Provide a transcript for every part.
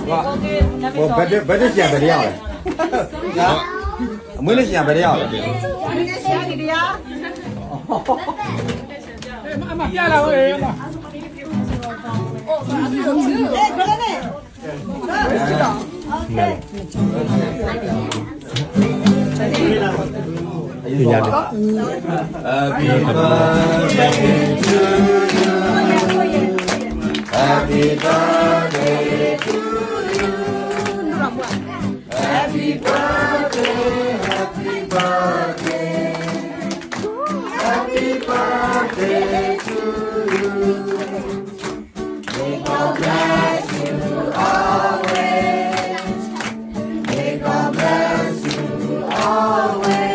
我别的钱别的要了，没得钱别的要了。妈妈变了我也嘛。Happy birthday to you. Happy birthday to you. Happy birthday, happy birthday. Happy birthday to you. May God bless you always. May God bless you always.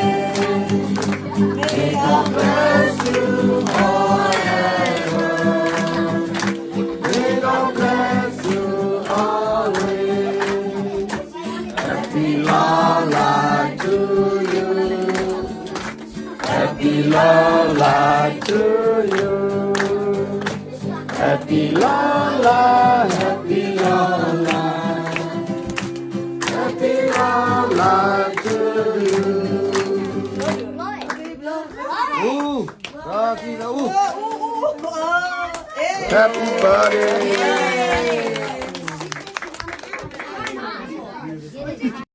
May God bless you forever. May God bless you always. Happy long life to you. Happy long life to you. Happy long life, happy long life. Happy long life to you. Happy birthday.